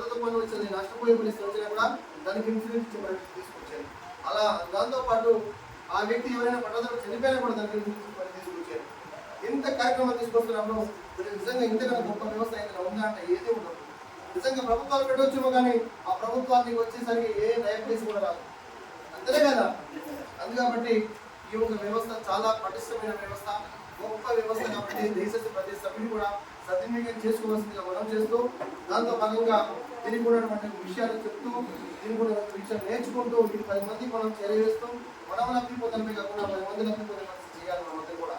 వరద తుఫాను వచ్చింది, నష్టపోయే పరిస్థితి వచ్చినా కూడా దానికి ఇన్సూరెన్స్ ఇచ్చే పరిస్థితి తీసుకొచ్చారు. అలా దాంతోపాటు ఆ వ్యక్తి ఎవరైనా పట్టదారు చనిపోయినా కూడా దానికి ఇన్సూరెన్స్ పరిస్థితి తీసుకొచ్చారు. ఇంత కార్యక్రమాలు తీసుకొస్తున్నప్పుడు నిజంగా ఇంతకన్నా గొప్ప వ్యవస్థ ఏదైనా ఉందా అంటే ఏది ఉండదు. నిజంగా ప్రభుత్వాలు పెట్టవచ్చేమో కానీ ఆ ప్రభుత్వానికి వచ్చేసరికి ఏ డయాబెటీస్ కూడా రాదు, అంతేనే కదా. అందుకబట్టి ఈ యొక్క వ్యవస్థ చాలా పటిష్టమైన వ్యవస్థ, గొప్ప వ్యవస్థ. కాబట్టి దేశ ప్రతి సభ్యులు కూడా సద్వినియోగం చేసుకోవాల్సిందిగా మనం చేస్తూ, దాంతో భాగంగా దీనికి ఉన్నటువంటి విషయాలు చెప్తూ, దీనికి కూడా విషయాలు నేర్చుకుంటూ ఈ 10 మందికి మనం చేరవేస్తూ మనం లబ్ధి పొందడమే కాకుండా 10 మంది లబ్ధి పొందే చేయాలి మనమంతా కూడా.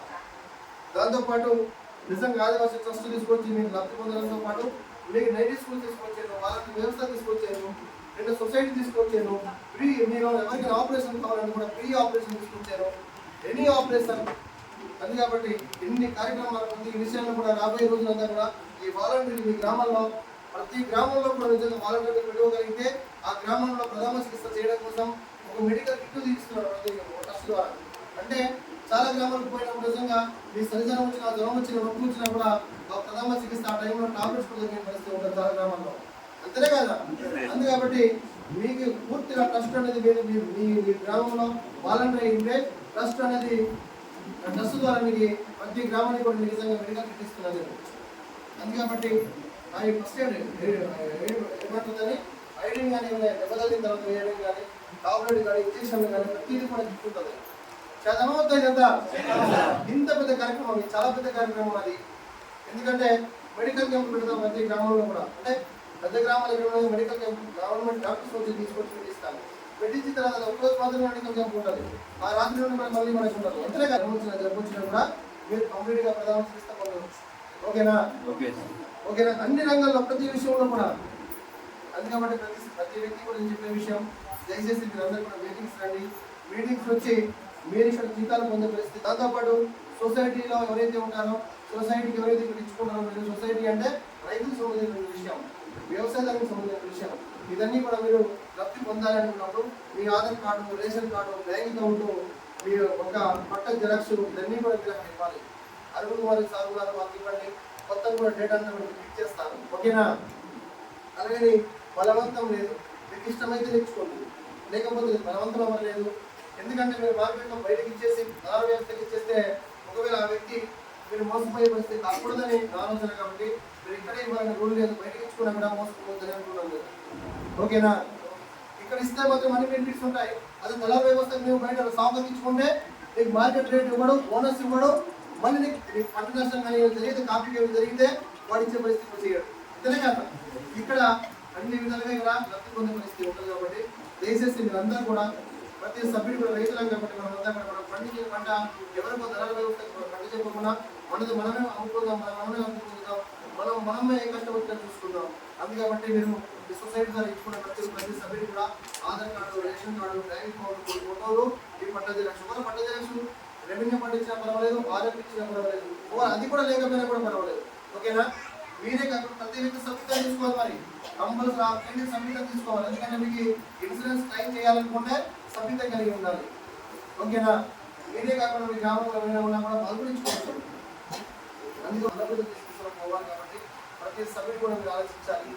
దాంతోపాటు నిజంగా ఆదివాసీ ట్రస్ట్ తీసుకొచ్చి మీకు లబ్ధి పొందడంతో పాటు మీకు నైటీ స్కూల్ తీసుకొచ్చాను, వాళ్ళకి వ్యవస్థ తీసుకొచ్చాను, 2 సొసైటీ తీసుకొచ్చాను, ఫ్రీ మీరు ఎవరికి ఆపరేషన్ కావాలంటే కూడా ఫ్రీ ఆపరేషన్ తీసుకొచ్చాను, ఎనీ ఆపరేషన్. అది కాబట్టి ఎన్ని కార్యక్రమాలు ఉంది ఈ విషయంలో కూడా రాబోయే రోజులంతా కూడా ఈ వాలంటీర్ మీ గ్రామాల్లో ప్రతి గ్రామంలో కూడా నిజంగా వాలంటీర్లు పెట్టుకోగలిగితే ఆ గ్రామంలో ప్రథమ చికిత్స చేయడం కోసం ఒక మెడికల్ కిట్ తీసుకున్నారు ప్రతి ట్రస్ట్ ద్వారా. అంటే చాలా గ్రామాలకు పోయినప్పుడు నిజంగా మీ సరిజనం వచ్చిన జ్వరం వచ్చిన నొప్పి వచ్చినా కూడా ఆ ప్రథమ చికిత్స ఆ టైంలో టాబ్లెట్స్ కూడా దొరికిన పరిస్థితి ఉంటుంది చాలా గ్రామాల్లో, అంతేనే కదా. అందుకబట్టి మీకు పూర్తిగా ట్రస్ట్ అనేది మీ గ్రామంలో వాలంటీర్ ఉంటే ట్రస్ట్ అనేది ట్రస్ట్ ద్వారా మీకు ప్రతి గ్రామానికి కూడా నిజంగా మెడికల్ కిట్ ఇస్తున్నది. అందుకబట్టి అది ఫస్ట్ ఏమంటుందని ఐడింగ్ కానీ దెబ్బతగిన తర్వాత వేయడం కానీ టాబ్లెట్ కానీ ఇంజక్షన్లు కానీ ప్రతిదీ కూడా గిట్టుంటుంది. చదవవుతాయి కదా. ఇంత పెద్ద కార్యక్రమం, చాలా పెద్ద కార్యక్రమం అది. ఎందుకంటే మెడికల్ క్యాంప్ పెడతాం ప్రతి గ్రామంలో కూడా. అంటే పెద్ద గ్రామాల మెడికల్ క్యాంప్ గవర్నమెంట్ డాక్టర్స్ వచ్చి తీసుకొచ్చి పెట్టిస్తాను. పెట్టించిన తర్వాత ఒక్కరోజు మాత్రమే మెడికల్ క్యాంప్ ఉంటుంది, ఆ రాత్రి నుండి మళ్ళీ మనకు ఉండదు. అంతనే కదా జబ్బు వచ్చినా కూడా మీరు కంప్లీట్గా ప్రధాన చికిత్స పొందవచ్చు. ఓకేనా? ఓకేనా? అన్ని రంగాల్లో ప్రతి విషయంలో కూడా. అందుకబట్టి ప్రతి వ్యక్తి కూడా చెప్పే విషయం, దయచేసి మీరు అందరూ కూడా మీటింగ్స్ రండి. మీటింగ్స్ వచ్చి మీరు ఇక్కడ జీతాలు పొందే పరిస్థితి. దాంతోపాటు సొసైటీలో ఎవరైతే ఉంటారో, సొసైటీకి ఎవరైతే ఇక్కడ ఇచ్చుకుంటారో, మీరు సొసైటీ అంటే రైతులకు సంబంధించిన విషయం, వ్యవసాయానికి సంబంధించిన విషయం, ఇదన్నీ కూడా మీరు లబ్ధి పొందాలనుకున్నప్పుడు మీ Aadhaar card, ration card, bank account, మీ ఒక పట్ట జిరాక్స్ ఇవన్నీ కూడా మీరు ఇవ్వాలి. అరుగులు వారికి సాగులారు వాళ్ళకి ఇవ్వండి. మొత్తం కూడా డేటా అంతా కూడా క్లిక్ చేస్తాను. ఓకేనా? అలాగే బలవంతం లేదు, మీకు ఇష్టమైతే తెచ్చుకోండి, లేకపోతే బలవంతం అవ్వలేదు. ఎందుకంటే మీరు మార్కెట్లో బయటకి ఇచ్చేసి ఆహార వ్యవస్థకి ఇచ్చేస్తే ఒకవేళ ఆ వ్యక్తి మీరు మోసపోయే పరిస్థితి కాకూడదని ఆలోచన. కాబట్టి మీరు ఇక్కడే ఇవ్వాలని రూల్ లేదు, బయటకి ఇచ్చుకున్నా కూడా మోసపోతుందని అనుకున్నాను. ఓకేనా? ఇక్కడ ఇస్తే మాత్రం అన్ని బెనిఫిట్స్ ఉంటాయి. అదే దళారు వ్యవస్థకు మేము బయట సాగుకి ఇచ్చుకుంటే నీకు మార్కెట్ రేట్ ఇవ్వడం, బోనస్ ఇవ్వడం, మళ్ళీ నీకు పంట నష్టం కానీ జరిగితే కాపీ జరిగితే వాడు ఇచ్చే పరిస్థితి చేయడు. అంతేనే కదా. ఇక్కడ అన్ని విధాలుగా ఇక్కడ లబ్ధి పొందే పరిస్థితి ఉంటుంది. కాబట్టి దయచేసి మీరందరూ కూడా ప్రతి సభ్యుడు కూడా రైతులం కాబట్టి మనమంతా కూడా మనం పండించిన పంట ఎవరికో దళాల వ్యవస్థకు పంట చెప్పకుండా మనది మనమే అమ్ముకుందాం, మనమే అమ్ముకుందాం, మనమే ఏ కష్టం వచ్చినా చూసుకుందాం. అందుకబట్టి మీరు ఈ సొసైటీ ద్వారా ఇచ్చుకున్న ప్రతి సభ్యుడు కూడా Aadhaar card, ration card, bank account, ఫోటోలు, ఈ పట్ట జిరాక్స్, పట్ట జిరాక్స్ రెవెన్యూ పండించినా పర్వాలేదు, ఆర్ఎఫ్ ఇచ్చినా పర్వాలేదు, అది కూడా లేకపోయినా కూడా పర్వాలేదు. ఓకేనా? మీరే కాకుండా ప్రతి వ్యక్తి సబ్మిట్ తీసుకోవాలి. మరి కంపల్సరీ సబ్మిట్ తీసుకోవాలి. ఎందుకంటే మీకు ఇన్సూరెన్స్ క్లెయిమ్ చేయాలనుకుంటే సబ్మిట్ కలిగి ఉండాలి. ఓకేనా? మీరే కాకుండా మీ గ్రామంలో ఏమైనా ఉన్నా కూడా పాల్గొనించుకోవచ్చు. అందుకే తీసుకుని పోవాలి. కాబట్టి ప్రతి సభ్యుడు కూడా మీరు ఆలోచించాలి.